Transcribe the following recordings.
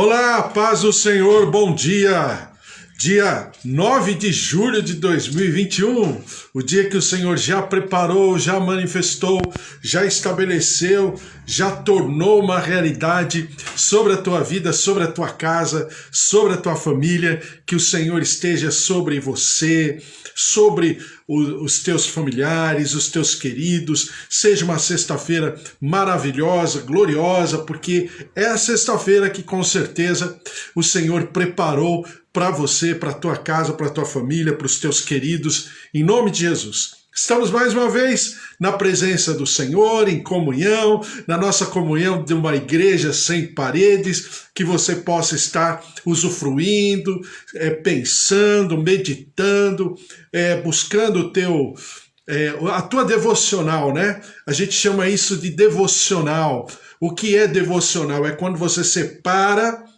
Olá, paz do Senhor, bom dia! Dia 9 de julho de 2021, o dia que o Senhor já preparou, já manifestou, já estabeleceu, já tornou uma realidade sobre a tua vida, sobre a tua casa, sobre a tua família, que o Senhor esteja sobre você, sobre os teus familiares, os teus queridos. Seja uma sexta-feira maravilhosa, gloriosa, porque é a sexta-feira que com certeza o Senhor preparou para você, para a tua casa, para a tua família, para os teus queridos, em nome de Jesus. Estamos mais uma vez na presença do Senhor, em comunhão, na nossa comunhão de uma igreja sem paredes, que você possa estar usufruindo, pensando, meditando, buscando a tua devocional, né? A gente chama isso de devocional. O que é devocional? É quando você separa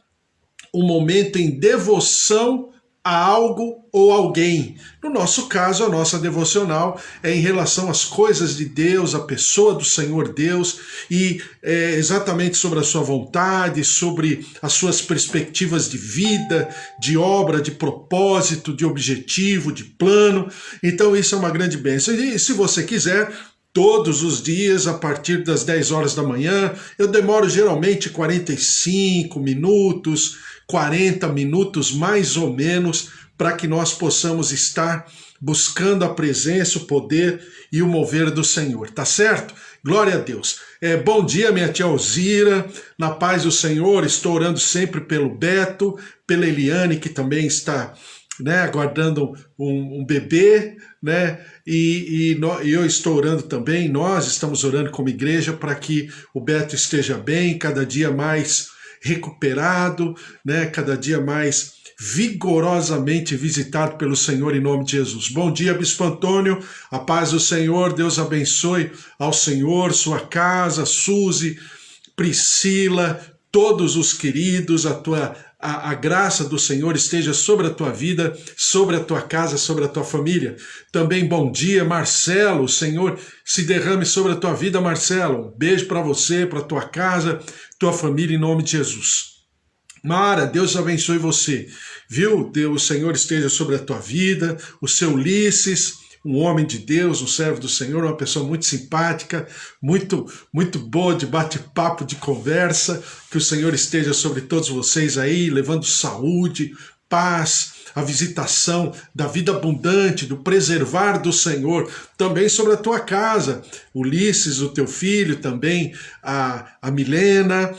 um momento em devoção a algo ou alguém. No nosso caso, a nossa devocional é em relação às coisas de Deus, a pessoa do Senhor Deus, e exatamente sobre a sua vontade, sobre as suas perspectivas de vida, de obra, de propósito, de objetivo, de plano. Então isso é uma grande bênção. E se você quiser, todos os dias, a partir das 10 horas da manhã, eu demoro geralmente 45 minutos, 40 minutos mais ou menos, para que nós possamos estar buscando a presença, o poder e o mover do Senhor, tá certo? Glória a Deus. Bom dia, minha tia Alzira, na paz do Senhor. Estou orando sempre pelo Beto, pela Eliane, que também está aguardando um bebê, né? E eu estou orando também, nós estamos orando como igreja para que o Beto esteja bem, cada dia mais recuperado, né? Cada dia mais vigorosamente visitado pelo Senhor em nome de Jesus. Bom dia, Bispo Antônio, a paz do Senhor, Deus abençoe ao Senhor, sua casa, Suzy, Priscila, todos os queridos, a graça do Senhor esteja sobre a tua vida, sobre a tua casa, sobre a tua família. Também bom dia, Marcelo, o Senhor se derrame sobre a tua vida, Marcelo. Um beijo para você, para a tua casa, tua família, em nome de Jesus. Mara, Deus abençoe você, viu? Deus, o Senhor esteja sobre a tua vida, o seu Ulisses, um homem de Deus, um servo do Senhor, uma pessoa muito simpática, muito boa de bate-papo, de conversa. Que o Senhor esteja sobre todos vocês aí, levando saúde, paz, a visitação da vida abundante, do preservar do Senhor, também sobre a tua casa. Ulisses, o teu filho, também a Milena,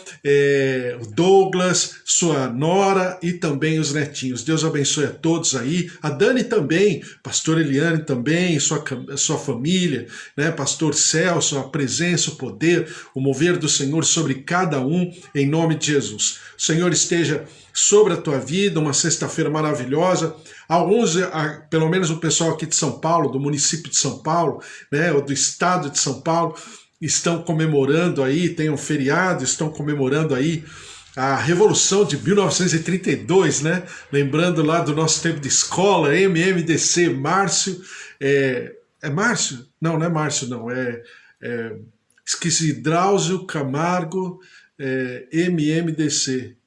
o Douglas, sua nora e também os netinhos. Deus abençoe a todos aí. A Dani também, pastor Eliane também, sua família, né? Pastor Celso, a presença, o poder, o mover do Senhor sobre cada um, em nome de Jesus. O Senhor esteja sobre a tua vida, uma sexta-feira maravilhosa. Alguns, pelo menos o pessoal aqui de São Paulo, do município de São Paulo, né, ou do estado de São Paulo, estão comemorando aí, tem um feriado, estão comemorando aí a Revolução de 1932, né? Lembrando lá do nosso tempo de escola, MMDC, Márcio, é Márcio? Não, não é Márcio, não, esqueci, Drauzio Camargo, MMDC.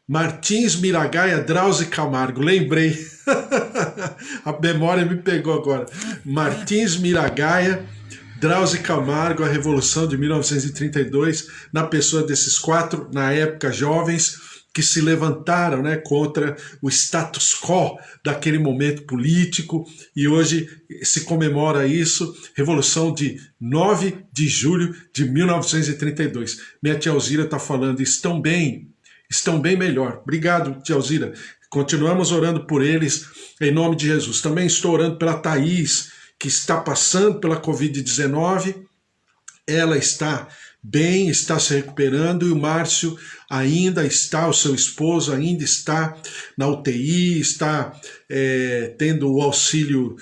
Martins Miragaia, Drauzio Camargo, lembrei. A memória me pegou agora. Martins Miragaia, Drauzio Camargo, a Revolução de 1932, na pessoa desses quatro, na época, jovens, que se levantaram, né, contra o status quo daquele momento político, e hoje se comemora isso, Revolução de 9 de julho de 1932. Minha tia Alzira está falando, estão bem melhor. Obrigado, tia Alzira. Continuamos orando por eles, em nome de Jesus. Também estou orando pela Thaís, que está passando pela Covid-19. Ela está bem, está se recuperando, e o Márcio ainda está, o seu esposo ainda está na UTI, está tendo o auxílio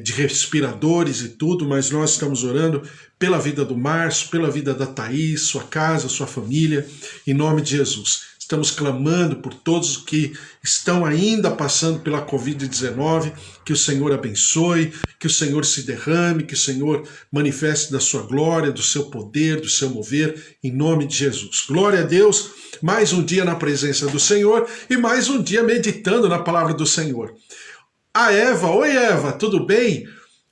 de respiradores e tudo, mas nós estamos orando pela vida do Márcio, pela vida da Thaís, sua casa, sua família, em nome de Jesus. estamos clamando por todos que estão ainda passando pela Covid-19, que o Senhor abençoe, que o Senhor se derrame, que o Senhor manifeste da sua glória, do seu poder, do seu mover, em nome de Jesus. Glória a Deus, mais um dia na presença do Senhor e mais um dia meditando na palavra do Senhor. A Eva, oi Eva, tudo bem?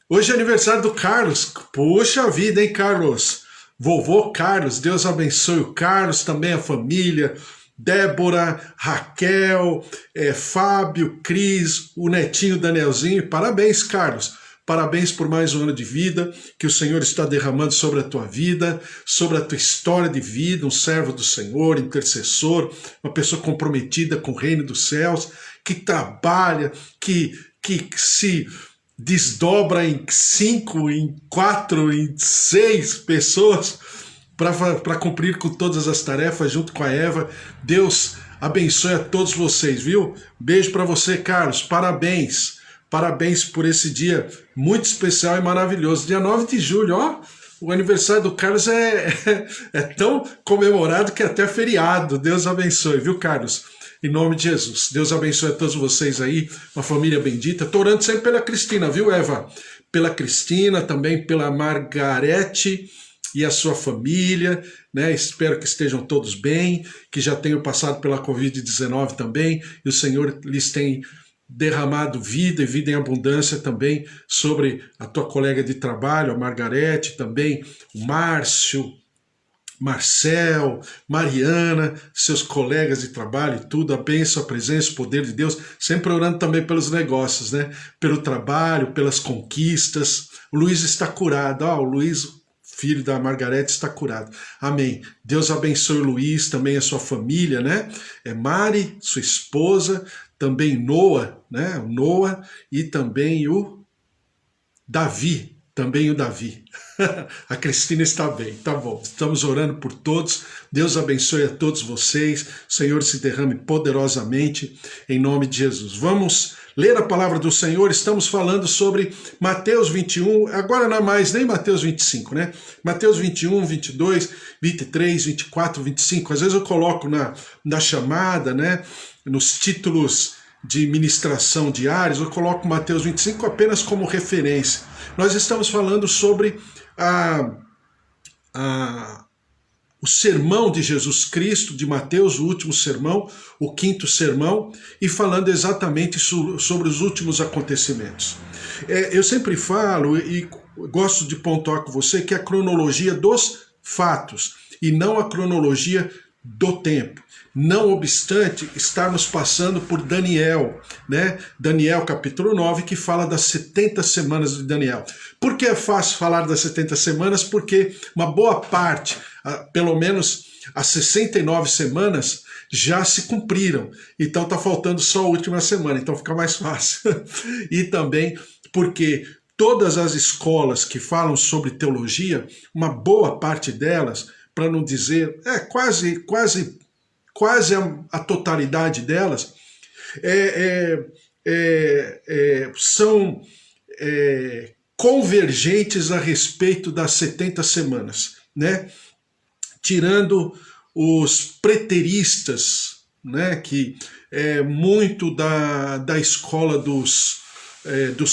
Hoje é aniversário do Carlos. Puxa vida, hein, Carlos? Vovô Carlos, Deus abençoe o Carlos, também a família, Débora, Raquel, Fábio, Cris, o netinho Danielzinho. Parabéns, Carlos. Parabéns por mais um ano de vida que o Senhor está derramando sobre a tua vida, sobre a tua história de vida, um servo do Senhor, intercessor, uma pessoa comprometida com o reino dos céus, que trabalha, que se desdobra em 5, em 4, em 6 pessoas para cumprir com todas as tarefas junto com a Eva. Deus abençoe a todos vocês, viu? Beijo para você, Carlos. Parabéns. Parabéns por esse dia muito especial e maravilhoso. Dia 9 de julho, ó. O aniversário do Carlos é tão comemorado que é até feriado. Deus abençoe, viu, Carlos? Em nome de Jesus. Deus abençoe a todos vocês aí, uma família bendita. Estou orando sempre pela Cristina, viu, Eva? Pela Cristina, também pela Margarete e a sua família, né? Espero que estejam todos bem, que já tenham passado pela Covid-19 também, e o Senhor lhes tem derramado vida e vida em abundância também sobre a tua colega de trabalho, a Margarete, também o Márcio, Marcel, Mariana, seus colegas de trabalho e tudo, a bênção, a presença, o poder de Deus, sempre orando também pelos negócios, né? Pelo trabalho, pelas conquistas. O Luiz está curado, o Luiz, filho da Margarete, está curado. Amém. Deus abençoe o Luiz, também a sua família, né? Mari, sua esposa, também Noah, né? O Noah e também o Davi. Também o Davi. A Cristina está bem, tá bom. Estamos orando por todos. Deus abençoe a todos vocês. O Senhor se derrame poderosamente em nome de Jesus. Vamos ler a palavra do Senhor. Estamos falando sobre Mateus 21. Agora não é mais nem Mateus 25, né? Mateus 21, 22, 23, 24, 25. Às vezes eu coloco na chamada, né? Nos títulos de ministração diários, eu coloco Mateus 25 apenas como referência. Nós estamos falando sobre o sermão de Jesus Cristo, de Mateus, o último sermão, o quinto sermão, e falando exatamente sobre os últimos acontecimentos. Eu sempre falo e gosto de pontuar com você que é a cronologia dos fatos e não a cronologia do tempo. Não obstante, estarmos passando por Daniel, né? Daniel capítulo 9, que fala das 70 semanas de Daniel. Por que é fácil falar das 70 semanas? Porque uma boa parte, pelo menos as 69 semanas, já se cumpriram. Então está faltando só a última semana, então fica mais fácil. E também porque todas as escolas que falam sobre teologia, uma boa parte delas, para não dizer, quase a totalidade delas, são convergentes a respeito das 70 semanas, né? Tirando os preteristas, né? Que é muito da escola dos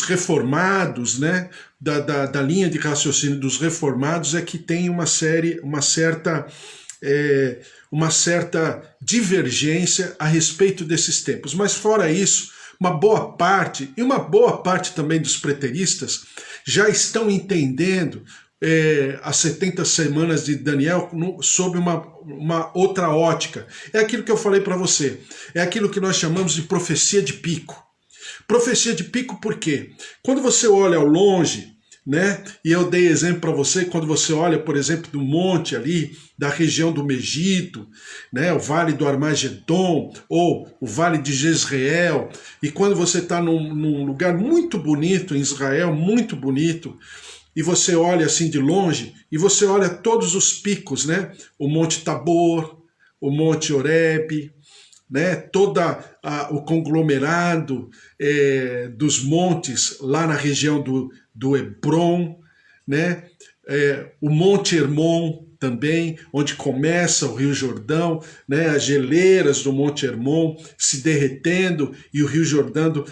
reformados, né? Da linha de raciocínio dos reformados, é que tem uma certa divergência a respeito desses tempos. Mas fora isso, uma boa parte também dos preteristas já estão entendendo as 70 semanas de Daniel sob uma outra ótica. É aquilo que eu falei para você, é aquilo que nós chamamos de profecia de pico. Profecia de pico por quê? Quando você olha ao longe, né? E eu dei exemplo para você, quando você olha, por exemplo, do monte ali, da região do Megiddo, né? O Vale do Armagedon, ou o Vale de Jezreel, e quando você está num lugar muito bonito em Israel, muito bonito, e você olha assim de longe, e você olha todos os picos, né? O Monte Tabor, o Monte Horebe, né? Todo o conglomerado dos montes lá na região do Hebron, né? O Monte Hermon, também, onde começa o Rio Jordão, né, as geleiras do Monte Hermon se derretendo e o Rio Jordão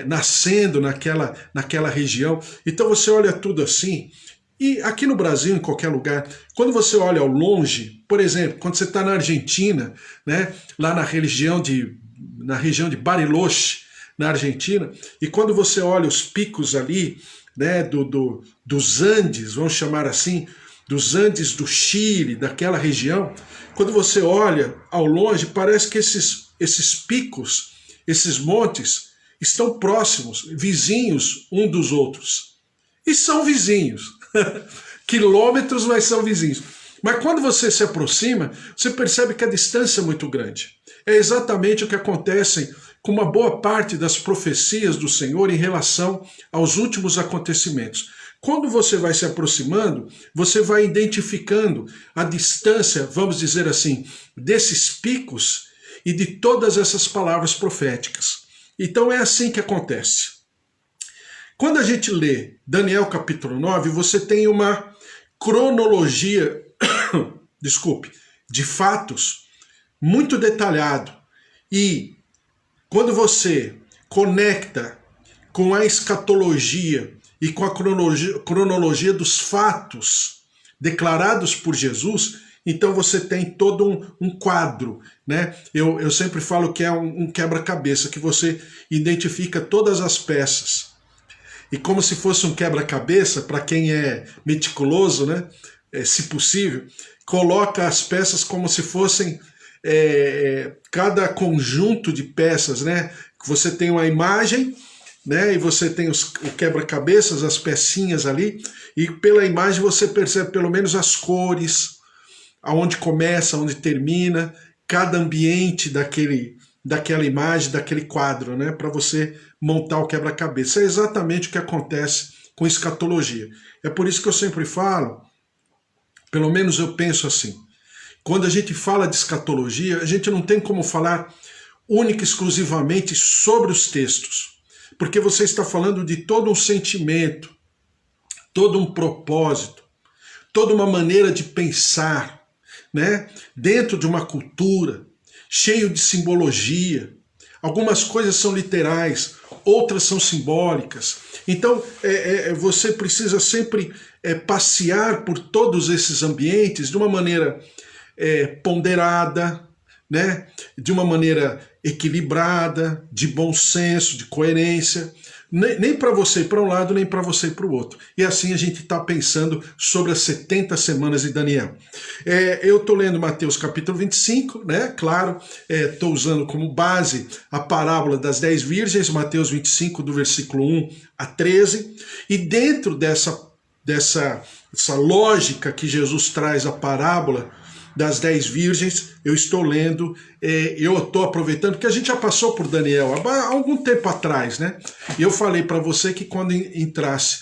nascendo naquela região. Então você olha tudo assim, e aqui no Brasil, em qualquer lugar, quando você olha ao longe, por exemplo, quando você está na Argentina, né, lá na região de Bariloche, na Argentina, e quando você olha os picos ali, né, dos Andes, vamos chamar assim, dos Andes do Chile, daquela região, quando você olha ao longe, parece que esses picos, esses montes, estão próximos, vizinhos um dos outros. E são vizinhos. Quilômetros, mas são vizinhos. Mas quando você se aproxima, você percebe que a distância é muito grande. É exatamente o que acontece com uma boa parte das profecias do Senhor em relação aos últimos acontecimentos. Quando você vai se aproximando, você vai identificando a distância, vamos dizer assim, desses picos e de todas essas palavras proféticas. Então é assim que acontece. Quando a gente lê Daniel capítulo 9, você tem uma cronologia, de fatos muito detalhado. E quando você conecta com a escatologia e com a cronologia dos fatos declarados por Jesus, então você tem todo um quadro, né? Eu sempre falo que é um quebra-cabeça, que você identifica todas as peças. E como se fosse um quebra-cabeça, para quem é meticuloso, né? Se possível, coloca as peças como se fossem cada conjunto de peças, né? Você tem uma imagem, né? E você tem o quebra-cabeças, as pecinhas ali, e pela imagem você percebe pelo menos as cores, aonde começa, aonde termina, cada ambiente daquela imagem, daquele quadro, né? Para você montar o quebra-cabeça. É exatamente o que acontece com escatologia. É por isso que eu sempre falo, pelo menos eu penso assim, quando a gente fala de escatologia, a gente não tem como falar única e exclusivamente sobre os textos, porque você está falando de todo um sentimento, todo um propósito, toda uma maneira de pensar, né? Dentro de uma cultura, cheio de simbologia. Algumas coisas são literais, outras são simbólicas. Então, você precisa sempre passear por todos esses ambientes de uma maneira ponderada, né? De uma maneira equilibrada, de bom senso, de coerência. Nem para você ir para um lado, nem para você ir para o outro. E assim a gente está pensando sobre as 70 semanas de Daniel. Eu estou lendo Mateus capítulo 25, né? Claro, estou usando como base a parábola das 10 virgens, Mateus 25, do versículo 1 a 13. E dentro dessa lógica que Jesus traz a parábola das 10 virgens, eu estou lendo, eu estou aproveitando, que a gente já passou por Daniel há algum tempo atrás, né? E eu falei para você que quando entrasse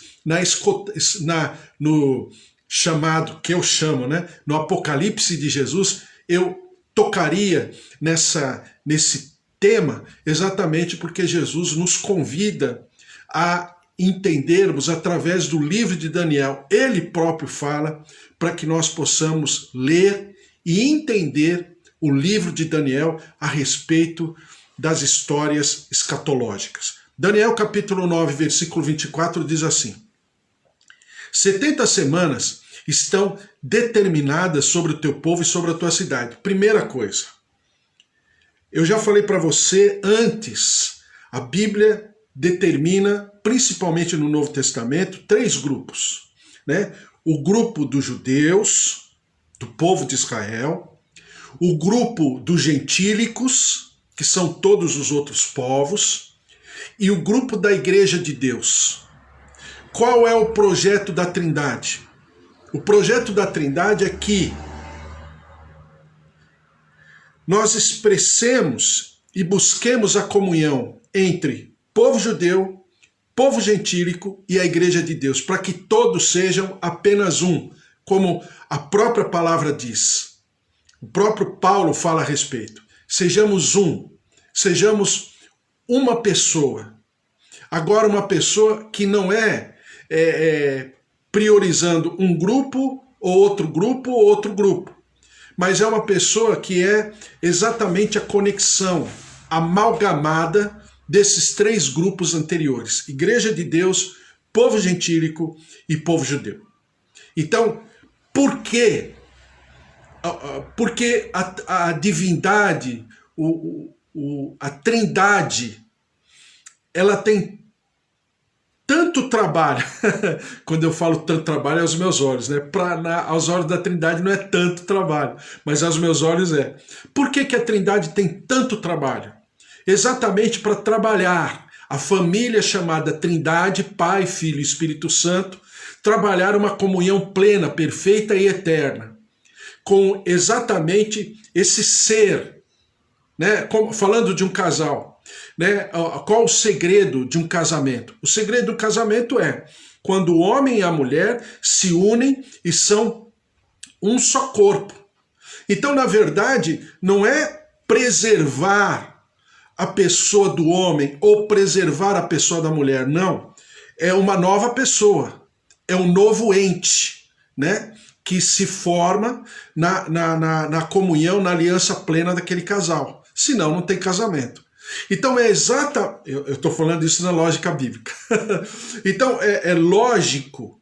no chamado, que eu chamo, né? No Apocalipse de Jesus, eu tocaria nesse tema, exatamente porque Jesus nos convida a entendermos através do livro de Daniel. Ele próprio fala para que nós possamos ler e entender o livro de Daniel a respeito das histórias escatológicas. Daniel capítulo 9, versículo 24 diz assim: 70 semanas estão determinadas sobre o teu povo e sobre a tua cidade. Primeira coisa, eu já falei para você antes, a Bíblia determina, principalmente no Novo Testamento, 3 grupos, né? O grupo dos judeus, do povo de Israel, o grupo dos gentílicos, que são todos os outros povos, e o grupo da Igreja de Deus. Qual é o projeto da Trindade? O projeto da Trindade é que nós expressemos e busquemos a comunhão entre povo judeu, povo gentílico e a Igreja de Deus, para que todos sejam apenas um, como a própria palavra diz. O próprio Paulo fala a respeito. Sejamos um, sejamos uma pessoa. Agora, uma pessoa que não priorizando um grupo ou outro grupo, ou outro grupo. Mas é uma pessoa que é exatamente a conexão amalgamada desses três grupos anteriores: Igreja de Deus, povo gentílico e povo judeu. Então, por quê? Porque a divindade, a trindade, ela tem tanto trabalho. Quando eu falo tanto trabalho, é aos meus olhos, né? Aos olhos da trindade não é tanto trabalho, mas aos meus olhos é. Por que a trindade tem tanto trabalho? Exatamente para trabalhar a família chamada Trindade, Pai, Filho e Espírito Santo, trabalhar uma comunhão plena, perfeita e eterna, com exatamente esse ser, né? Falando de um casal, né? Qual o segredo de um casamento? O segredo do casamento é quando o homem e a mulher se unem e são um só corpo. Então, na verdade, não é preservar a pessoa do homem ou preservar a pessoa da mulher, não. É uma nova pessoa, é um novo ente, né? Que se forma na comunhão, na aliança plena daquele casal. Senão não tem casamento. Então é exata, eu estou falando isso na lógica bíblica. Então é lógico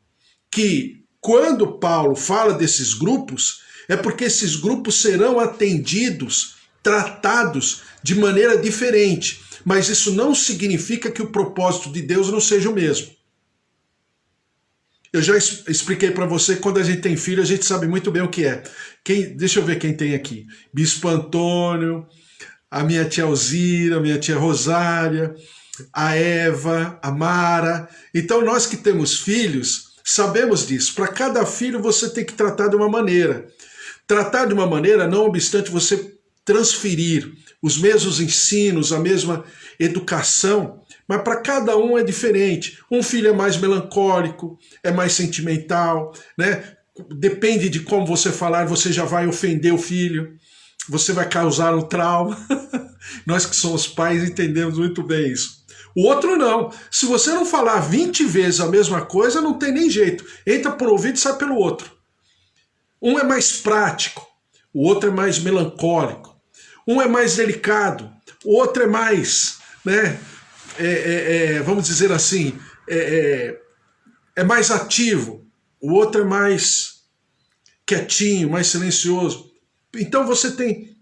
que quando Paulo fala desses grupos, é porque esses grupos serão atendidos, tratados de maneira diferente. Mas isso não significa que o propósito de Deus não seja o mesmo. Eu já expliquei para você que quando a gente tem filho, a gente sabe muito bem o que é. Deixa eu ver quem tem aqui. Bispo Antônio, a minha tia Alzira, a minha tia Rosária, a Eva, a Mara. Então nós que temos filhos, sabemos disso. Para cada filho você tem que tratar de uma maneira. Tratar de uma maneira, não obstante você transferir os mesmos ensinos, a mesma educação, mas para cada um é diferente. Um filho é mais melancólico, é mais sentimental, né? Depende de como você falar, você já vai ofender o filho, você vai causar um trauma. Nós que somos pais entendemos muito bem isso. O outro não. Se você não falar 20 vezes a mesma coisa, não tem nem jeito. Entra por um ouvido e sai pelo outro. Um é mais prático, o outro é mais melancólico. Um é mais delicado, o outro é mais, né, vamos dizer assim, é mais ativo, o outro é mais quietinho, mais silencioso. Então você tem,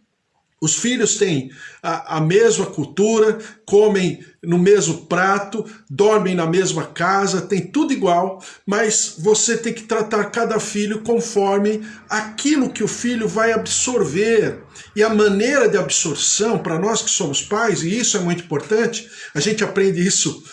os filhos têm a mesma cultura, comem no mesmo prato, dormem na mesma casa, tem tudo igual, mas você tem que tratar cada filho conforme aquilo que o filho vai absorver. E a maneira de absorção, para nós que somos pais, e isso é muito importante, a gente aprende isso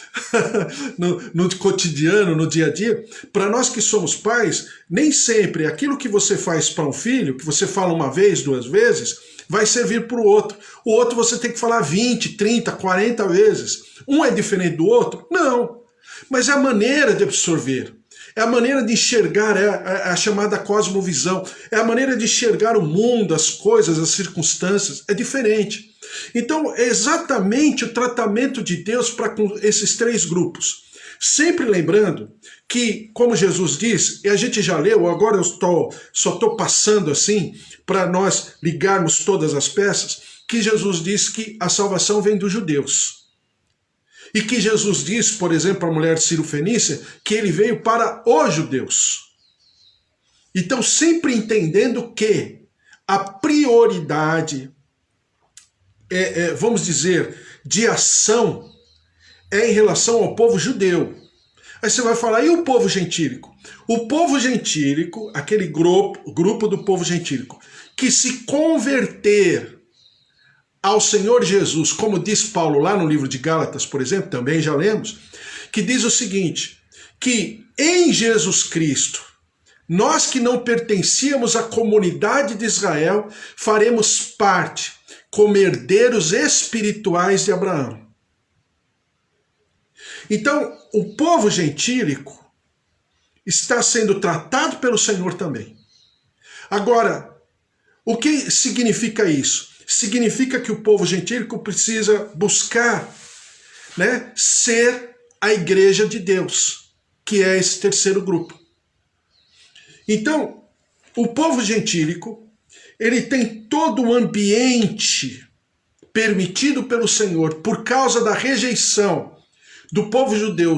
no cotidiano, no dia a dia, para nós que somos pais, nem sempre aquilo que você faz para um filho, que você fala uma vez, 2 vezes, vai servir para o outro. O outro você tem que falar 20, 30, 40 vezes. Um é diferente do outro? Não. Mas é a maneira de absorver. É a maneira de enxergar, é a chamada cosmovisão. É a maneira de enxergar o mundo, as coisas, as circunstâncias. É diferente. Então, é exatamente o tratamento de Deus para com esses 3 grupos. Sempre lembrando que, como Jesus diz, e a gente já leu, agora eu só estou passando assim, para nós ligarmos todas as peças, que Jesus diz que a salvação vem dos judeus. E que Jesus diz, por exemplo, para a mulher Ciro-fenícia, que ele veio para os judeus. Então, sempre entendendo que a prioridade, vamos dizer, de ação é em relação ao povo judeu. Aí você vai falar, e o povo gentílico? O povo gentílico, aquele grupo do povo gentílico, que se converter ao Senhor Jesus, como diz Paulo lá no livro de Gálatas, por exemplo, também já lemos, que diz o seguinte, que em Jesus Cristo, nós que não pertencíamos à comunidade de Israel, faremos parte como herdeiros espirituais de Abraão. Então, o povo gentílico está sendo tratado pelo Senhor também. Agora, o que significa isso? Significa que o povo gentílico precisa buscar, né, ser a igreja de Deus, que é esse terceiro grupo. Então, o povo gentílico, ele tem todo o ambiente permitido pelo Senhor por causa da rejeição do povo judeu,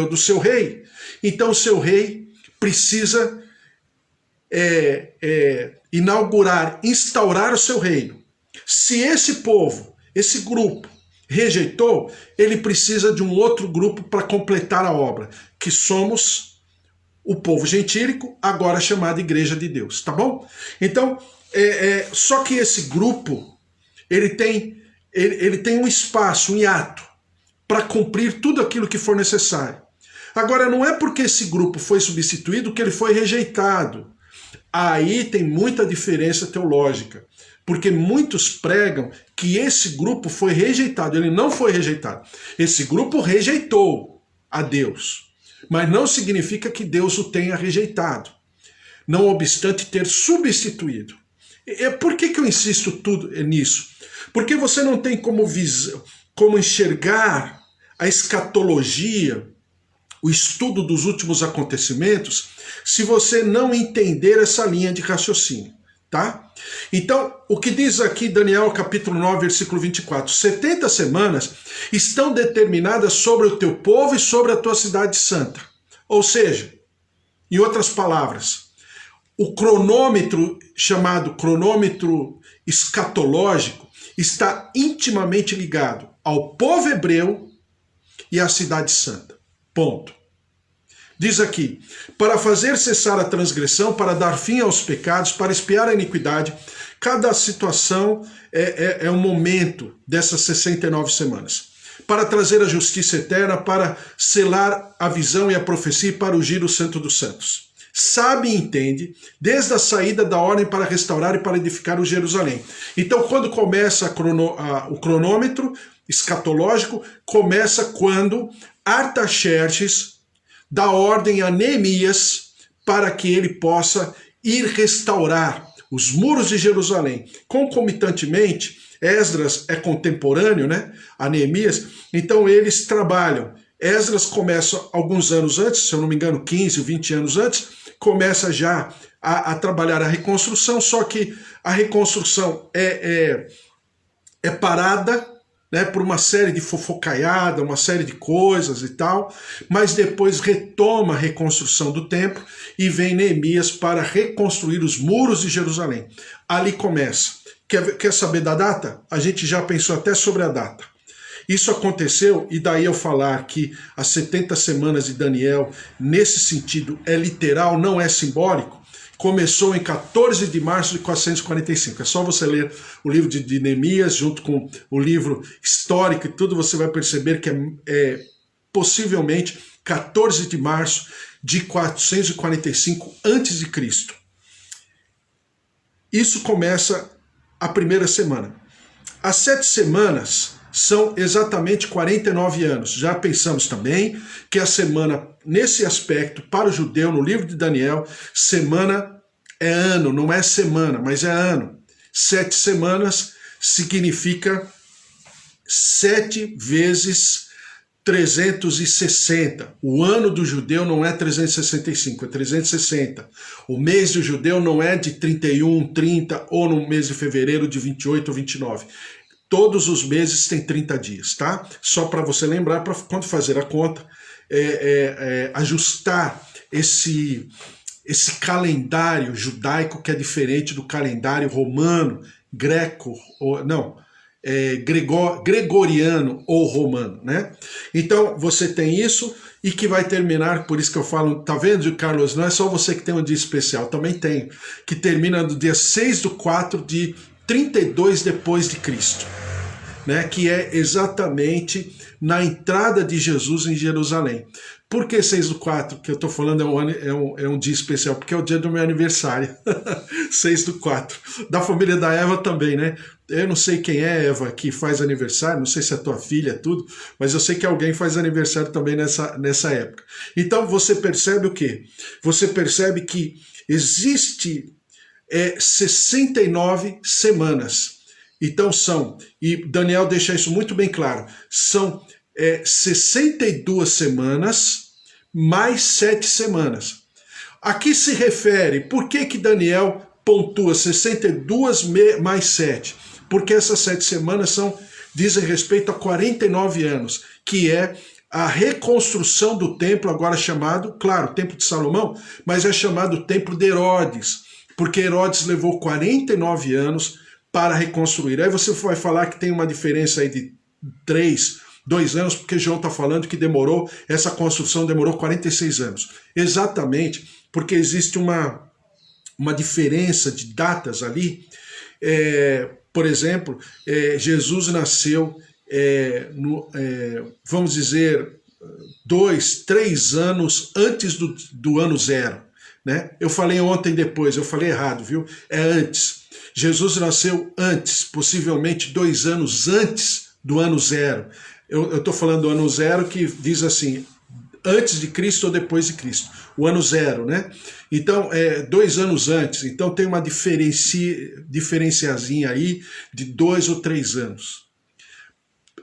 do seu rei. Então o seu rei precisa instaurar o seu reino. Se esse povo, esse grupo, rejeitou, ele precisa de um outro grupo para completar a obra, que somos o povo gentílico, agora chamado Igreja de Deus, tá bom? Então, só que esse grupo, ele tem um espaço, um hiato, para cumprir tudo aquilo que for necessário. Agora, não é porque esse grupo foi substituído que ele foi rejeitado. Aí tem muita diferença teológica, porque muitos pregam que esse grupo foi rejeitado. Ele não foi rejeitado. Esse grupo rejeitou a Deus, mas não significa que Deus o tenha rejeitado, não obstante ter substituído. Por que eu insisto tudo nisso? Porque você não tem como enxergar a escatologia, o estudo dos últimos acontecimentos, se você não entender essa linha de raciocínio, tá? Então, o que diz aqui Daniel capítulo 9, versículo 24, 70 semanas estão determinadas sobre o teu povo e sobre a tua cidade santa. Ou seja, em outras palavras, o cronômetro, chamado cronômetro escatológico, está intimamente ligado ao povo hebreu e à cidade santa. Ponto. Diz aqui, para fazer cessar a transgressão, para dar fim aos pecados, para expiar a iniquidade, cada situação é um momento dessas 69 semanas. Para trazer a justiça eterna, para selar a visão e a profecia e para ungir o santo dos santos. Sabe e entende, desde a saída da ordem para restaurar e para edificar o Jerusalém. Então, quando começa o cronômetro escatológico, começa quando Artaxerxes dá ordem a Neemias para que ele possa ir restaurar os muros de Jerusalém. Concomitantemente, Esdras é contemporâneo, né, a Neemias, então eles trabalham. Esdras começa alguns anos antes, se eu não me engano, 15 ou 20 anos antes, começa já a trabalhar a reconstrução, só que a reconstrução é parada, né, por uma série de fofocaiada, uma série de coisas e tal, mas depois retoma a reconstrução do templo e vem Neemias para reconstruir os muros de Jerusalém. Ali começa. Quer saber da data? A gente já pensou até sobre a data. Isso aconteceu, e daí eu falar que as 70 semanas de Daniel, nesse sentido, é literal, não é simbólico, começou em 14 de março de 445. É só você ler o livro de Neemias, junto com o livro histórico e tudo, você vai perceber que é possivelmente 14 de março de 445 a.C. Isso começa a primeira semana. As 7 semanas são exatamente 49 anos. Já pensamos também que a semana, nesse aspecto, para o judeu, no livro de Daniel, semana é ano, não é semana, mas é ano. 7 semanas significa 7 vezes 360. O ano do judeu não é 365, é 360. O mês do judeu não é de 31, 30 ou no mês de fevereiro de 28 ou 29. Todos os meses tem 30 dias, tá? Só para você lembrar, para quando fazer a conta, ajustar esse calendário judaico que é diferente do calendário romano, gregoriano ou romano, né? Então você tem isso e que vai terminar, por isso que eu falo, tá vendo, Carlos? Não é só você que tem um dia especial, também tem, que termina no dia 6/4 de 32 depois de Cristo, né? Que é exatamente na entrada de Jesus em Jerusalém. Por que 6/4? Que eu estou falando é um dia especial, porque é o dia do meu aniversário. 6/4. Da família da Eva também, né? Eu não sei quem é Eva que faz aniversário, não sei se é tua filha, tudo, mas eu sei que alguém faz aniversário também nessa época. Então você percebe o quê? Você percebe que existe 69 semanas. Então e Daniel deixa isso muito bem claro, são 62 semanas mais 7 semanas. a que se refere? Por que Daniel pontua 62 mais 7? Porque essas 7 semanas dizem respeito a 49 anos, que é a reconstrução do templo, agora chamado, claro, Templo de Salomão, mas é chamado Templo de Herodes, porque Herodes levou 49 anos para reconstruir. Aí você vai falar que tem uma diferença aí de 2 anos, porque João está falando que essa construção demorou 46 anos. Exatamente, porque existe uma diferença de datas ali. Por exemplo, Jesus nasceu, vamos dizer, 2, 3 anos antes do ano 0. Né? Eu falei ontem depois, eu falei errado, viu? É antes. Jesus nasceu antes, possivelmente 2 anos antes do ano 0. Eu estou falando do ano 0 que diz assim, antes de Cristo ou depois de Cristo. O ano 0, né? Então, 2 anos antes. Então tem uma diferenciazinha aí de 2 ou 3 anos.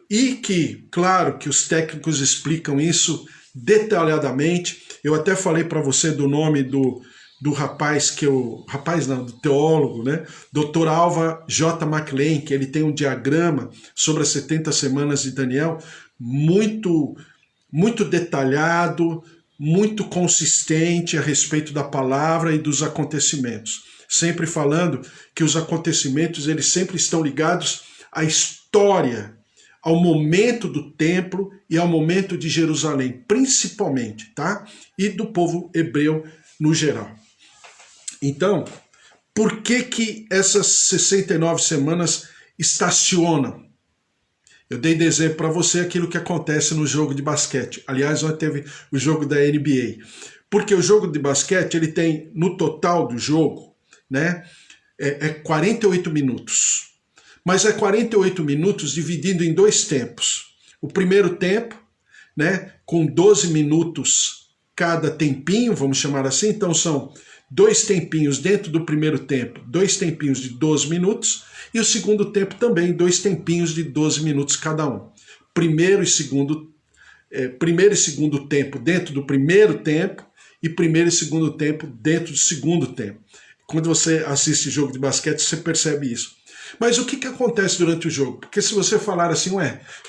E que, claro, que os técnicos explicam isso detalhadamente. Eu até falei para você do nome do rapaz do teólogo, né? Dr. Alva J. MacLean, que ele tem um diagrama sobre as 70 semanas de Daniel, muito detalhado, muito consistente a respeito da palavra e dos acontecimentos. Sempre falando que os acontecimentos, eles sempre estão ligados à história, ao momento do templo e ao momento de Jerusalém, principalmente, tá? E do povo hebreu no geral. Então, por que essas 69 semanas estacionam? Eu dei de exemplo para você aquilo que acontece no jogo de basquete. Aliás, ontem teve o jogo da NBA. Porque o jogo de basquete, ele tem, no total do jogo, né, 48 minutos. Mas é 48 minutos dividido em 2 tempos. O primeiro tempo, né, com 12 minutos cada tempinho, vamos chamar assim, então são 2 tempinhos dentro do primeiro tempo, 2 tempinhos de 12 minutos, e o segundo tempo também, 2 tempinhos de 12 minutos cada um. Primeiro e segundo tempo dentro do primeiro tempo, e primeiro e segundo tempo dentro do segundo tempo. Quando você assiste jogo de basquete, você percebe isso. Mas o que acontece durante o jogo? Porque se você falar assim,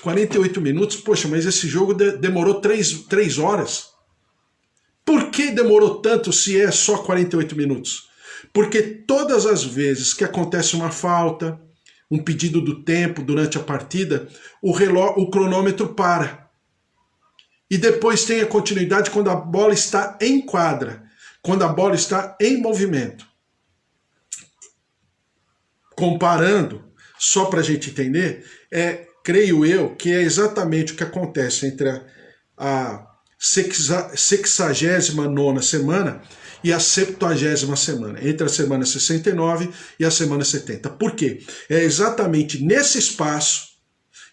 48 minutos, poxa, mas esse jogo demorou 3 horas. Por que demorou tanto se é só 48 minutos? Porque todas as vezes que acontece uma falta, um pedido do tempo durante a partida, o cronômetro para. E depois tem a continuidade quando a bola está em quadra, quando a bola está em movimento. Comparando, só para a gente entender, creio eu que é exatamente o que acontece entre a 69ª semana e a 70ª semana, entre a semana 69 e a semana 70. Por quê? É exatamente nesse espaço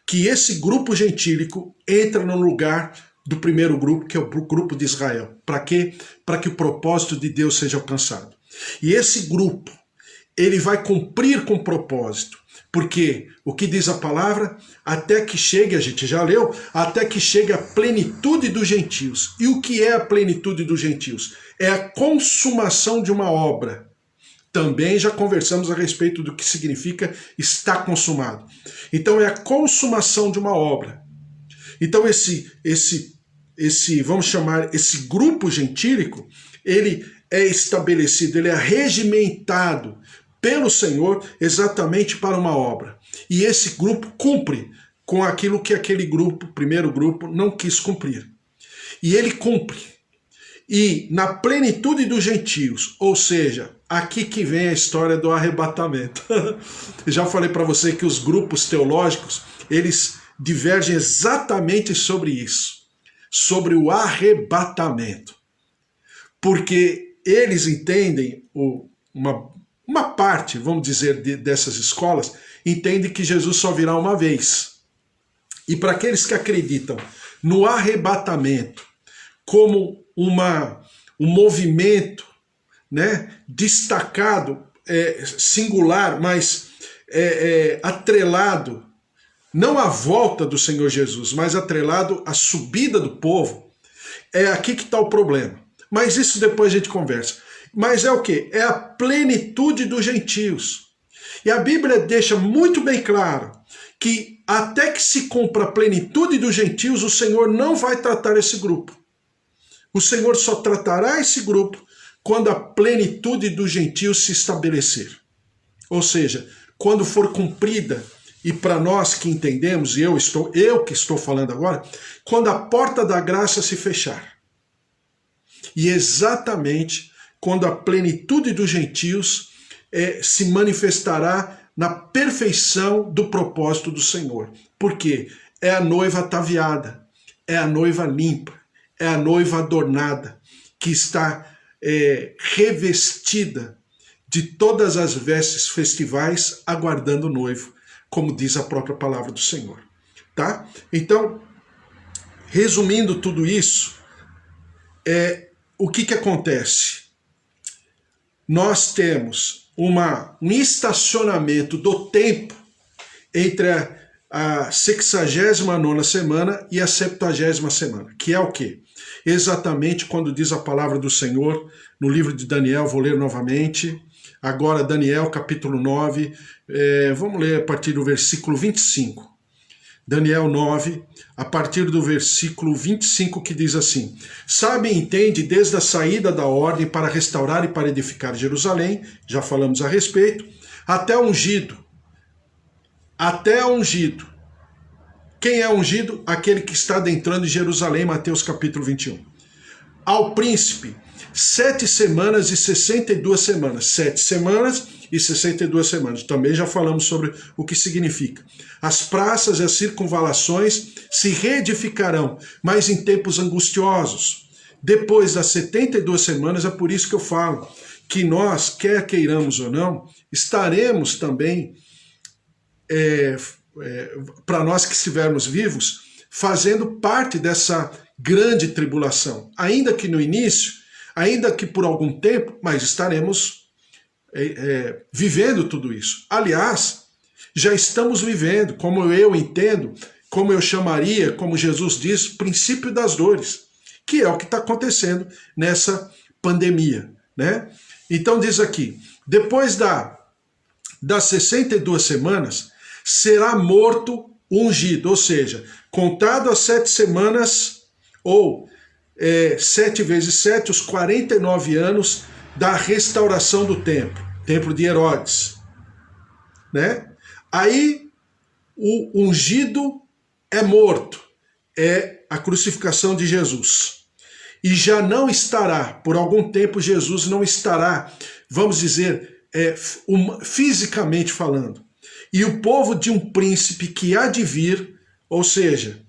que esse grupo gentílico entra no lugar do primeiro grupo, que é o grupo de Israel. Para quê? Para que o propósito de Deus seja alcançado. E esse grupo, ele vai cumprir com o propósito. Porque o que diz a palavra? Até que chegue, a gente já leu, até que chegue a plenitude dos gentios. E o que é a plenitude dos gentios? É a consumação de uma obra. Também já conversamos a respeito do que significa estar consumado. Então é a consumação de uma obra. Então vamos chamar esse grupo gentílico, ele é estabelecido, ele é regimentado pelo Senhor exatamente para uma obra. E esse grupo cumpre com aquilo que aquele grupo, primeiro grupo, não quis cumprir. E ele cumpre. E na plenitude dos gentios, ou seja, aqui que vem a história do arrebatamento. Já falei para você que os grupos teológicos, eles divergem exatamente sobre isso, sobre o arrebatamento. Porque eles entendem, uma parte, vamos dizer, dessas escolas, entende que Jesus só virá uma vez. E para aqueles que acreditam no arrebatamento como um movimento, né, destacado, singular, mas atrelado, não à volta do Senhor Jesus, mas atrelado à subida do povo, é aqui que está o problema. Mas isso depois a gente conversa. Mas é o quê? É a plenitude dos gentios. E a Bíblia deixa muito bem claro que até que se cumpra a plenitude dos gentios, o Senhor não vai tratar esse grupo. O Senhor só tratará esse grupo quando a plenitude dos gentios se estabelecer. Ou seja, quando for cumprida, e para nós que entendemos, e eu que estou falando agora, quando a porta da graça se fechar. E exatamente quando a plenitude dos gentios se manifestará na perfeição do propósito do Senhor. Por quê? É a noiva ataviada, é a noiva limpa, é a noiva adornada, que está revestida de todas as vestes festivais, aguardando o noivo, como diz a própria palavra do Senhor. Tá? Então, resumindo tudo isso, o que acontece? Nós temos um estacionamento do tempo entre a 69ª semana e a 70ª semana, que é o quê? Exatamente quando diz a palavra do Senhor no livro de Daniel, vou ler novamente, agora Daniel capítulo 9, vamos ler a partir do versículo 25. Daniel 9, a partir do versículo 25, que diz assim: sabe e entende desde a saída da ordem para restaurar e para edificar Jerusalém, já falamos a respeito, até ungido. Até ungido. Quem é ungido? Aquele que está adentrando em Jerusalém, Mateus capítulo 21. Ao príncipe, 7 semanas e 62 semanas. 7 semanas e 62 semanas. Também já falamos sobre o que significa. As praças e as circunvalações se reedificarão, mas em tempos angustiosos. Depois das 72 semanas, é por isso que eu falo que nós, quer queiramos ou não, estaremos também, para nós que estivermos vivos, fazendo parte dessa grande tribulação. Ainda que no início, ainda que por algum tempo, mas estaremos vivendo tudo isso. Aliás, já estamos vivendo, como eu entendo, como eu chamaria, como Jesus diz, princípio das dores, que é o que está acontecendo nessa pandemia, né? Então diz aqui, depois das 62 semanas, será morto ungido, ou seja, contado as 7 semanas, ou 7 vezes 7, os 49 anos da restauração do templo de Herodes, né? Aí o ungido é morto, é a crucificação de Jesus. E já não estará, por algum tempo Jesus não estará, vamos dizer, fisicamente falando. E o povo de um príncipe que há de vir, ou seja,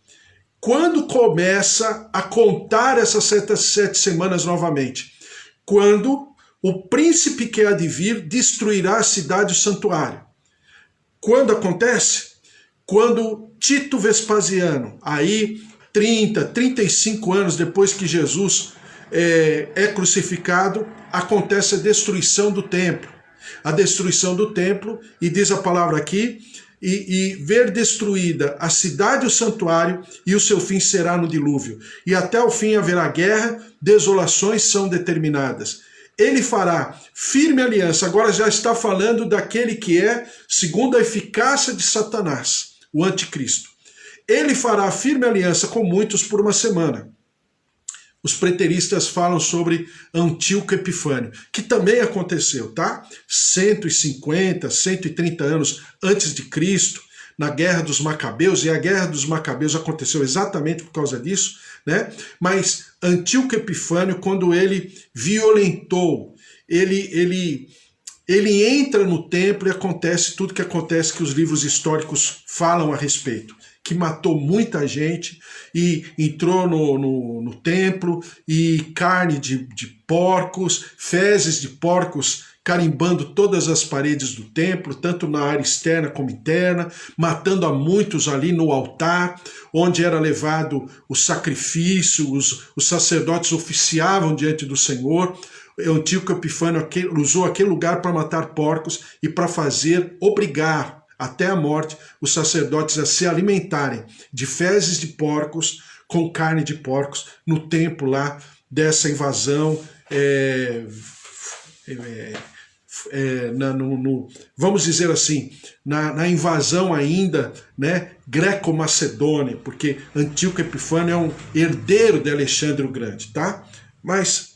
quando começa a contar essas 7 semanas novamente? Quando o príncipe que há de vir destruirá a cidade e o santuário. Quando acontece? Quando Tito Vespasiano, aí 35 anos depois que Jesus é crucificado, acontece a destruição do templo. A destruição do templo, e diz a palavra aqui, e ver destruída a cidade e o santuário, e o seu fim será no dilúvio. E até o fim haverá guerra, desolações são determinadas. Ele fará firme aliança, agora já está falando daquele que é segundo a eficácia de Satanás, o anticristo. Ele fará firme aliança com muitos por uma semana. Os preteristas falam sobre Antíoco Epifânio, que também aconteceu, tá? 150, 130 anos antes de Cristo, na Guerra dos Macabeus, e a Guerra dos Macabeus aconteceu exatamente por causa disso, né? Mas Antíoco Epifânio, quando ele violentou, ele entra no templo e acontece tudo que acontece que os livros históricos falam a respeito. Que matou muita gente e entrou no templo, e carne de porcos, fezes de porcos carimbando todas as paredes do templo, tanto na área externa como interna, matando a muitos ali no altar, onde era levado o sacrifício, os sacerdotes oficiavam diante do Senhor. Antíoco Epifânio usou aquele lugar para matar porcos e para obrigar até a morte os sacerdotes a se alimentarem de fezes de porcos com carne de porcos no templo lá dessa invasão, vamos dizer assim, na invasão ainda, né, greco-macedônia, porque Antíoco Epifânio é um herdeiro de Alexandre o Grande, tá? Mas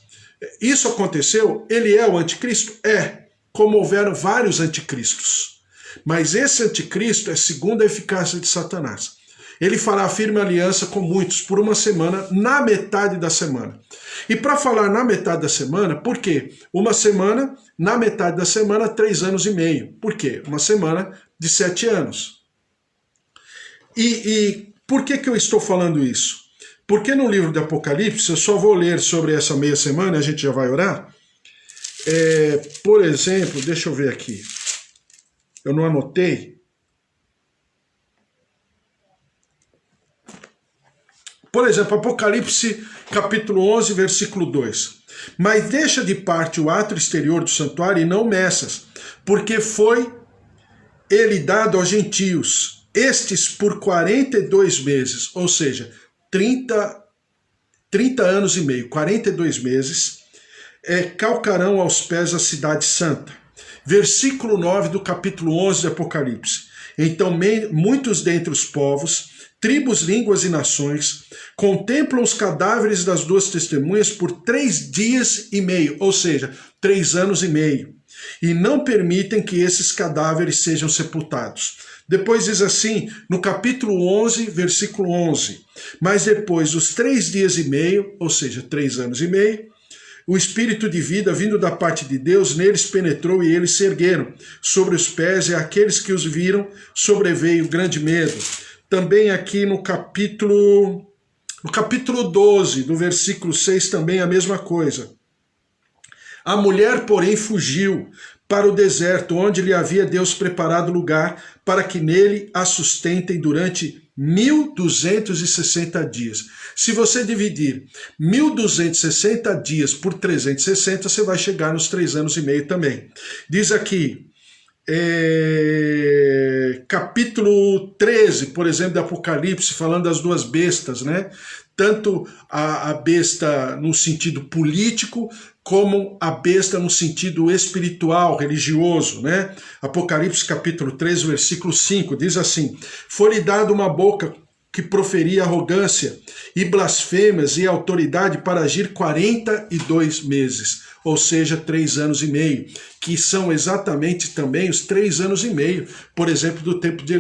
isso aconteceu, ele é o anticristo? É, como houveram vários anticristos. Mas esse anticristo é segundo a eficácia de Satanás. Ele fará firme aliança com muitos por uma semana, na metade da semana. E para falar na metade da semana, por quê? Uma semana, na metade da semana, 3 anos e meio. Por quê? Uma semana de 7 anos. E por que eu estou falando isso? Porque no livro de Apocalipse, eu só vou ler sobre essa meia semana, a gente já vai orar. Por exemplo, deixa eu ver aqui. Eu não anotei. Por exemplo, Apocalipse capítulo 11, versículo 2. Mas deixa de parte o átrio exterior do santuário e não meças, porque foi ele dado aos gentios, estes por 42 meses, ou seja, 30 anos e meio, 42 meses, calcarão aos pés a cidade santa. Versículo 9 do capítulo 11 de Apocalipse. Então muitos dentre os povos, tribos, línguas e nações contemplam os cadáveres das duas testemunhas por 3 dias e meio, ou seja, 3 anos e meio, e não permitem que esses cadáveres sejam sepultados. Depois diz assim, no capítulo 11, versículo 11, mas depois dos 3 dias e meio, ou seja, 3 anos e meio, o espírito de vida vindo da parte de Deus neles penetrou e eles se ergueram sobre os pés, e aqueles que os viram sobreveio grande medo. Também aqui no capítulo 12, do versículo 6, também a mesma coisa. A mulher, porém, fugiu para o deserto, onde lhe havia Deus preparado lugar para que nele a sustentem durante 1260 dias. Se você dividir 1260 dias por 360, você vai chegar nos 3 anos e meio também. Diz aqui, capítulo 13, por exemplo, do Apocalipse, falando das duas bestas, né? Tanto a besta no sentido político, como a besta no sentido espiritual, religioso, né? Apocalipse capítulo 13, versículo 5, diz assim, foi-lhe dado uma boca que proferia arrogância e blasfêmias e autoridade para agir 42 meses, ou seja, 3 anos e meio, que são exatamente também os 3 anos e meio, por exemplo, do tempo de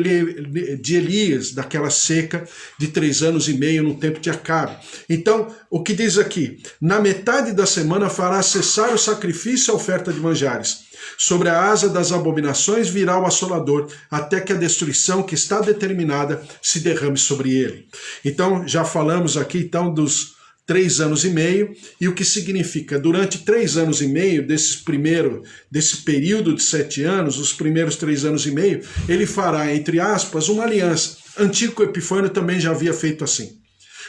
Elias, daquela seca de 3 anos e meio no tempo de Acabe. Então, o que diz aqui? Na metade da semana fará cessar o sacrifício e a oferta de manjares. Sobre a asa das abominações virá o assolador, até que a destruição que está determinada se derrame sobre ele. Então, já falamos aqui então dos 3 anos e meio, e o que significa, durante 3 anos e meio desse período de 7 anos, os primeiros 3 anos e meio, ele fará, entre aspas, uma aliança. Antíoco Epifânio também já havia feito assim.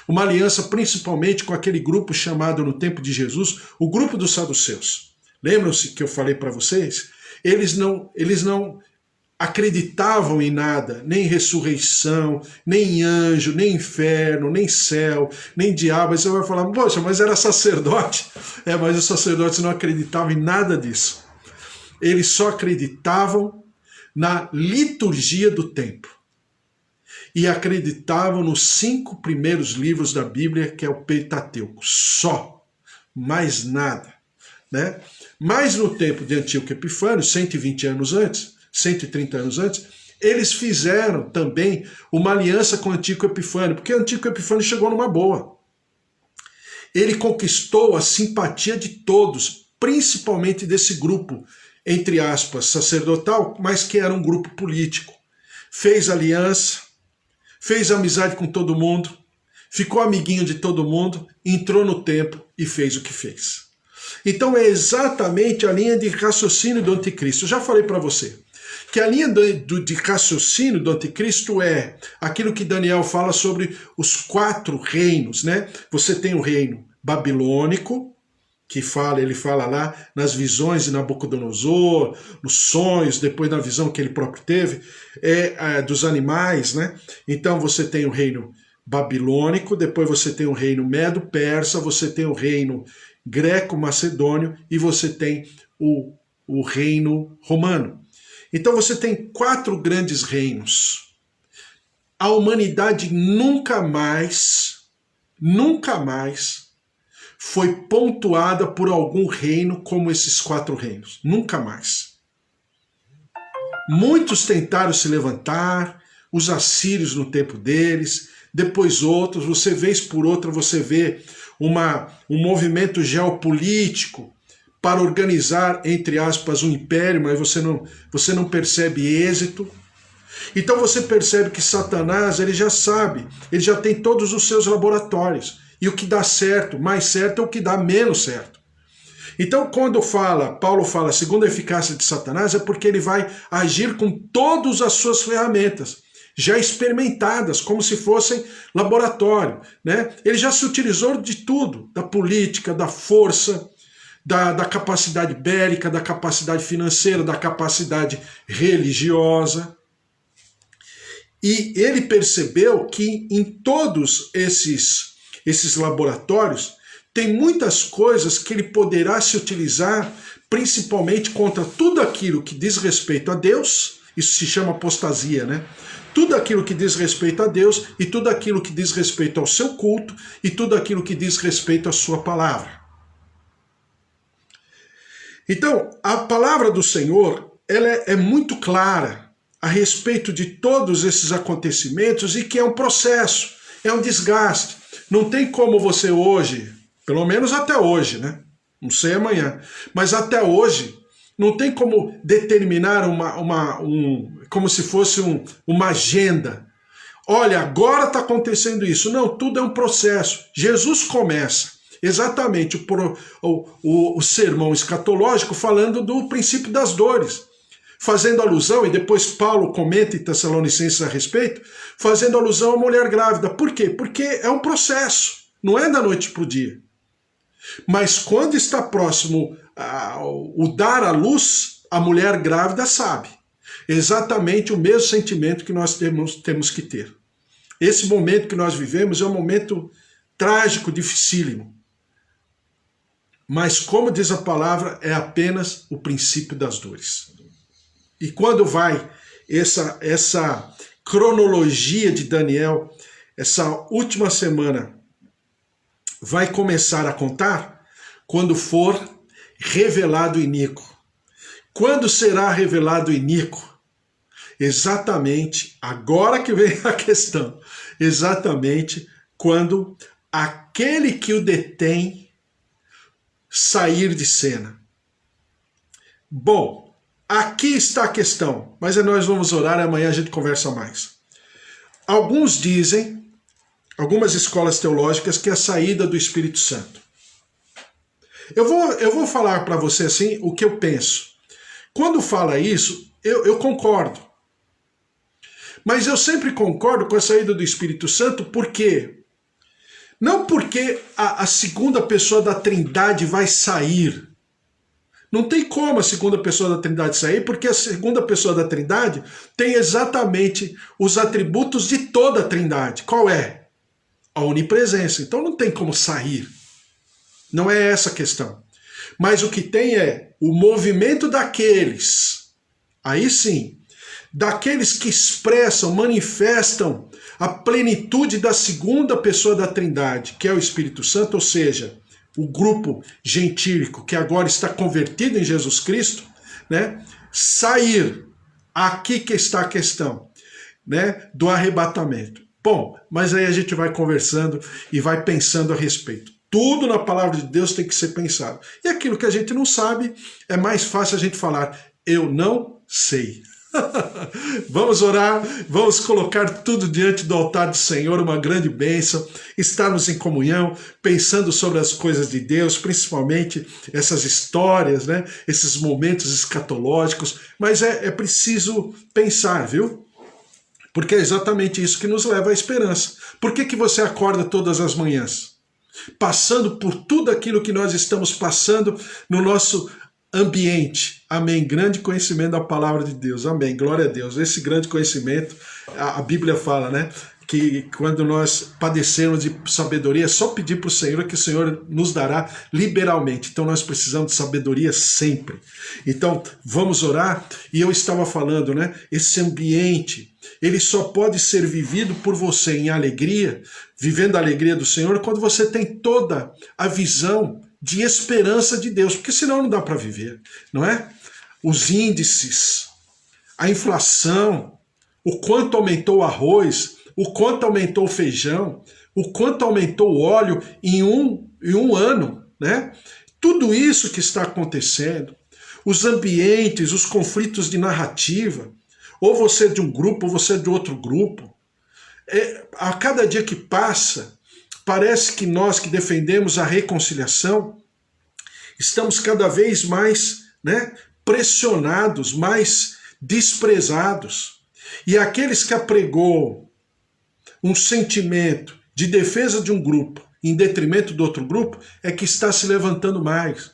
Uma aliança principalmente com aquele grupo chamado no tempo de Jesus, o grupo dos saduceus. Lembram-se que eu falei para vocês? Eles não acreditavam em nada, nem ressurreição, nem anjo, nem inferno, nem céu, nem diabo. Aí você vai falar, poxa, mas era sacerdote. Mas os sacerdotes não acreditavam em nada disso. Eles só acreditavam na liturgia do templo. E acreditavam nos 5 primeiros livros da Bíblia, que é o Pentateuco. Só. Mais nada. Né? Mas no tempo de Antíoco Epifânio, 120 anos antes, 130 anos antes, eles fizeram também uma aliança com Antíoco Epifânio, porque Antíoco Epifânio chegou numa boa. Ele conquistou a simpatia de todos, principalmente desse grupo, entre aspas, sacerdotal, mas que era um grupo político. Fez aliança, fez amizade com todo mundo, ficou amiguinho de todo mundo, entrou no templo e fez o que fez. Então é exatamente a linha de raciocínio do anticristo. Eu já falei para você que a linha de raciocínio do anticristo é aquilo que Daniel fala sobre os 4 reinos, né? Você tem o reino babilônico, que ele fala lá nas visões de Nabucodonosor, nos sonhos, depois na visão que ele próprio teve, dos animais, né? Então você tem o reino babilônico, depois você tem o reino medo-persa, você tem o reino greco-macedônio e você tem o reino romano. Então você tem 4 grandes reinos. A humanidade nunca mais foi pontuada por algum reino como esses 4 reinos. Nunca mais. Muitos tentaram se levantar, os assírios no tempo deles, depois outros, você vez por outra, você vê um movimento geopolítico para organizar, entre aspas, um império, mas você não percebe êxito. Então você percebe que Satanás, ele já sabe, ele já tem todos os seus laboratórios. E o que dá certo, mais certo, é o que dá menos certo. Então quando Paulo fala segundo a eficácia de Satanás, é porque ele vai agir com todas as suas ferramentas, já experimentadas, como se fossem laboratório, né? Ele já se utilizou de tudo, da política, da força, da capacidade bélica, da capacidade financeira, da capacidade religiosa. E ele percebeu que em todos esses laboratórios tem muitas coisas que ele poderá se utilizar, principalmente contra tudo aquilo que diz respeito a Deus. Isso se chama apostasia, né? Tudo aquilo que diz respeito a Deus e tudo aquilo que diz respeito ao seu culto e tudo aquilo que diz respeito à sua palavra. Então, a palavra do Senhor, ela é muito clara a respeito de todos esses acontecimentos e que é um processo, é um desgaste. Não tem como você hoje, pelo menos até hoje, né? Não sei amanhã, mas até hoje não tem como determinar como se fosse uma agenda. Olha, agora está acontecendo isso. Não, tudo é um processo. Jesus começa exatamente o sermão escatológico falando do princípio das dores, fazendo alusão, e depois Paulo comenta em Tessalonicenses a respeito, fazendo alusão à mulher grávida. Por quê? Porque é um processo, não é da noite para o dia. Mas quando está próximo o dar à luz, a mulher grávida sabe exatamente o mesmo sentimento que nós temos que ter. Esse momento que nós vivemos é um momento trágico, dificílimo. Mas, como diz a palavra, é apenas o princípio das dores. E quando vai essa cronologia de Daniel, essa última semana, vai começar a contar quando for revelado o iníquo. Quando será revelado o iníquo? Exatamente, agora que vem a questão, exatamente quando aquele que o detém sair de cena. Bom, aqui está a questão, mas nós vamos orar e amanhã a gente conversa mais. Alguns dizem, algumas escolas teológicas, que é a saída do Espírito Santo. Eu vou falar para você assim o que eu penso. Quando fala isso, eu concordo. Mas eu sempre concordo com a saída do Espírito Santo, por quê? Não porque a segunda pessoa da Trindade vai sair. Não tem como a segunda pessoa da Trindade sair, porque a segunda pessoa da Trindade tem exatamente os atributos de toda a Trindade. Qual é? A onipresença. Então não tem como sair. Não é essa a questão. Mas o que tem é o movimento daqueles, aí sim, daqueles que expressam, manifestam a plenitude da segunda pessoa da Trindade, que é o Espírito Santo, ou seja, o grupo gentílico que agora está convertido em Jesus Cristo, né? Sair, aqui que está a questão, né? Do arrebatamento. Bom, mas aí a gente vai conversando e vai pensando a respeito. Tudo na palavra de Deus tem que ser pensado. E aquilo que a gente não sabe, é mais fácil a gente falar, eu não sei. Vamos orar, vamos colocar tudo diante do altar do Senhor, uma grande bênção, estarmos em comunhão, pensando sobre as coisas de Deus, principalmente essas histórias, né? Esses momentos escatológicos, mas é preciso pensar, viu? Porque é exatamente isso que nos leva à esperança. Por que você acorda todas as manhãs? Passando por tudo aquilo que nós estamos passando no nosso ambiente. Amém. Grande conhecimento da palavra de Deus. Amém. Glória a Deus. Esse grande conhecimento, a Bíblia fala, né? que quando nós padecermos de sabedoria, é só pedir para o Senhor que o Senhor nos dará liberalmente. Então nós precisamos de sabedoria sempre. Então vamos orar. E eu estava falando, né? Esse ambiente, ele só pode ser vivido por você em alegria, vivendo a alegria do Senhor, quando você tem toda a visão de esperança de Deus, porque senão não dá para viver, não é? Os índices, a inflação, o quanto aumentou o arroz, o quanto aumentou o feijão, o quanto aumentou o óleo em um ano, né? Tudo isso que está acontecendo, os ambientes, os conflitos de narrativa, ou você é de um grupo, ou você é de outro grupo. A cada dia que passa, parece que nós que defendemos a reconciliação, estamos cada vez mais, né, pressionados, mais desprezados. E aqueles que apregou um sentimento de defesa de um grupo em detrimento do outro grupo é que está se levantando mais.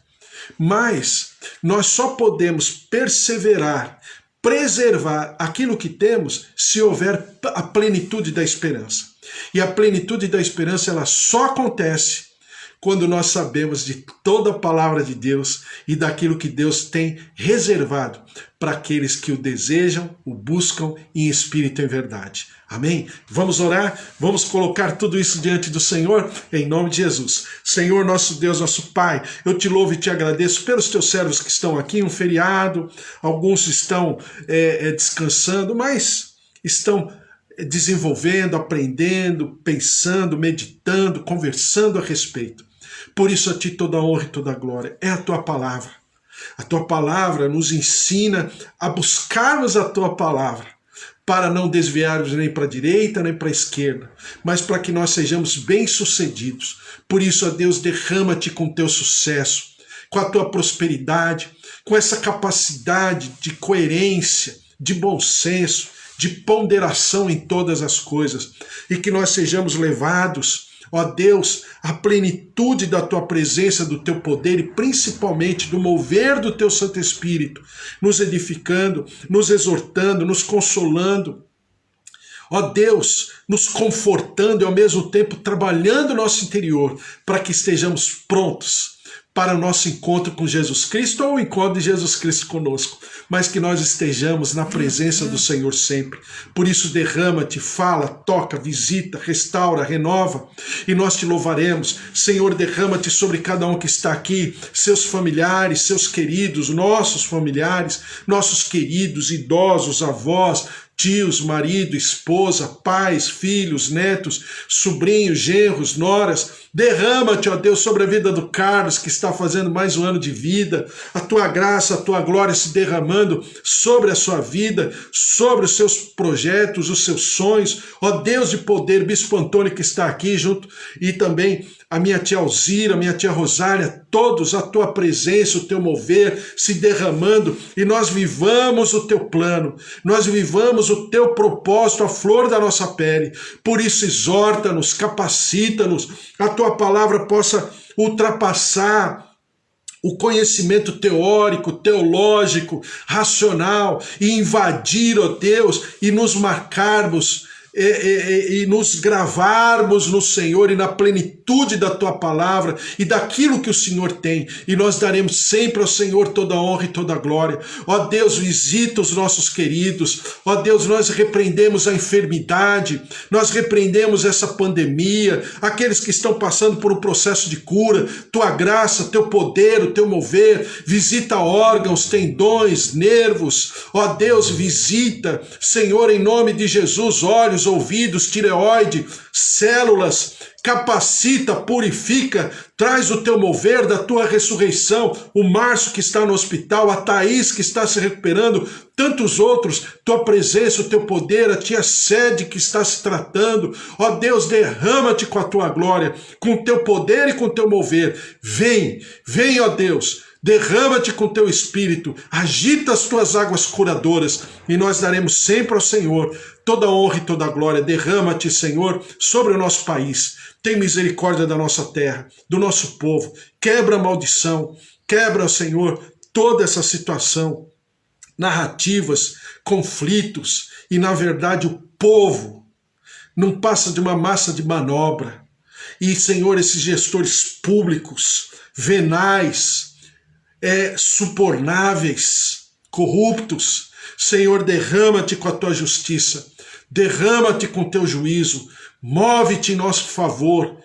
Mas nós só podemos perseverar, preservar aquilo que temos se houver a plenitude da esperança. E a plenitude da esperança ela só acontece quando nós sabemos de toda a palavra de Deus e daquilo que Deus tem reservado para aqueles que o desejam, o buscam em espírito e em verdade. Amém? Vamos orar, vamos colocar tudo isso diante do Senhor, em nome de Jesus. Senhor, nosso Deus, nosso Pai, eu te louvo e te agradeço pelos teus servos que estão aqui, um feriado, alguns estão descansando, mas estão desenvolvendo, aprendendo, pensando, meditando, conversando a respeito. Por isso a ti toda a honra e toda a glória. É a tua palavra. A tua palavra nos ensina a buscarmos a tua palavra, para não desviarmos nem para a direita nem para a esquerda, mas para que nós sejamos bem-sucedidos. Por isso, ó Deus, derrama-te com teu sucesso, com a tua prosperidade, com essa capacidade de coerência, de bom senso, de ponderação em todas as coisas, e que nós sejamos levados, ó Deus, à plenitude da tua presença, do teu poder e principalmente do mover do teu Santo Espírito, nos edificando, nos exortando, nos consolando, ó Deus, nos confortando e ao mesmo tempo trabalhando no nosso interior para que estejamos prontos para o nosso encontro com Jesus Cristo ou o encontro de Jesus Cristo conosco, mas que nós estejamos na presença do Senhor sempre. Por isso derrama-te, fala, toca, visita, restaura, renova, e nós te louvaremos. Senhor, derrama-te sobre cada um que está aqui, seus familiares, seus queridos, nossos queridos, idosos, avós, tios, marido, esposa, pais, filhos, netos, sobrinhos, genros, noras. Derrama-te, ó Deus, sobre a vida do Carlos, que está fazendo mais um ano de vida, a tua graça, a tua glória se derramando sobre a sua vida, sobre os seus projetos, os seus sonhos. Ó Deus de poder, Bispo Antônio que está aqui junto, e também a minha tia Alzira, a minha tia Rosália, todos, a tua presença, o teu mover se derramando, e nós vivamos o teu plano, nós vivamos o teu propósito, a flor da nossa pele. Por isso exorta-nos, capacita-nos, a tua palavra possa ultrapassar o conhecimento teórico, teológico, racional, e invadir, ó Deus, e nos marcarmos, e nos gravarmos no Senhor e na plenitude da tua palavra e daquilo que o Senhor tem, e nós daremos sempre ao Senhor toda a honra e toda a glória. Ó Deus, visita os nossos queridos. Ó Deus, nós repreendemos a enfermidade, nós repreendemos essa pandemia, aqueles que estão passando por um processo de cura. Tua graça, teu poder, o teu mover, visita órgãos, tendões, nervos. Ó Deus, visita, Senhor, em nome de Jesus, olhos, ouvidos, tireoide, células, capacita, purifica, traz o teu mover da tua ressurreição, o Márcio que está no hospital, a Thaís que está se recuperando, tantos outros, tua presença, o teu poder, a tia Sede que está se tratando. Ó Deus, derrama-te com a tua glória, com o teu poder e com o teu mover. Vem, ó Deus, derrama-te com teu espírito, agita as tuas águas curadoras, e nós daremos sempre ao Senhor toda a honra e toda a glória. Derrama-te, Senhor, sobre o nosso país. Tem misericórdia da nossa terra, do nosso povo. Quebra a maldição, quebra, Senhor, toda essa situação, narrativas, conflitos, e na verdade o povo não passa de uma massa de manobra. E, Senhor, esses gestores públicos, venais, subornáveis, corruptos, Senhor, derrama-te com a tua justiça, derrama-te com o teu juízo, move-te em nosso favor,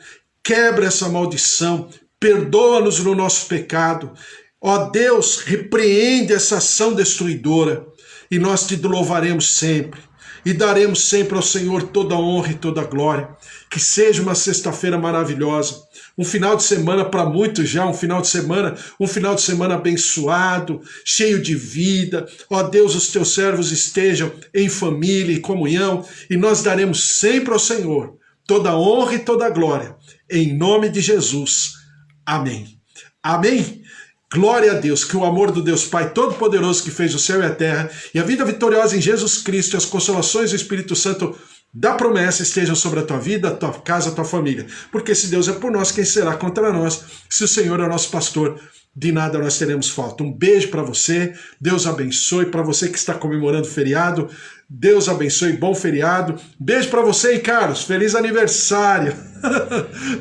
quebra essa maldição, perdoa-nos no nosso pecado. Ó Deus, repreende essa ação destruidora e nós te louvaremos sempre e daremos sempre ao Senhor toda a honra e toda a glória. Que seja uma sexta-feira maravilhosa, um final de semana para muitos já, um final de semana abençoado, cheio de vida. Ó Deus, os teus servos estejam em família e comunhão e nós daremos sempre ao Senhor toda a honra e toda a glória. Em nome de Jesus. Amém. Amém. Glória a Deus, que o amor do Deus Pai Todo-Poderoso que fez o céu e a terra e a vida vitoriosa em Jesus Cristo e as consolações do Espírito Santo da promessa estejam sobre a tua vida, a tua casa, a tua família. Porque se Deus é por nós, quem será contra nós? Se o Senhor é nosso pastor, de nada nós teremos falta. Um beijo para você, Deus abençoe. Para você que está comemorando feriado, Deus abençoe, bom feriado. Beijo para você, hein, Carlos? Feliz aniversário.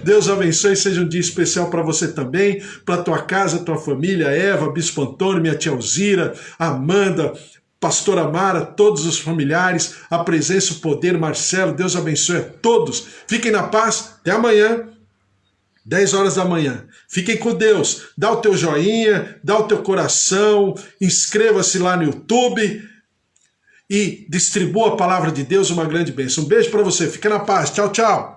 Deus abençoe, seja um dia especial para você também, para tua casa, tua família, Eva, Bispo Antônio, minha tia Alzira, Amanda, Pastora Mara, todos os familiares, a presença, o poder, Marcelo, Deus abençoe a todos. Fiquem na paz, até amanhã, 10 horas da manhã. Fiquem com Deus, dá o teu joinha, dá o teu coração, inscreva-se lá no YouTube e distribua a palavra de Deus, uma grande bênção. Um beijo para você, fica na paz, tchau, tchau.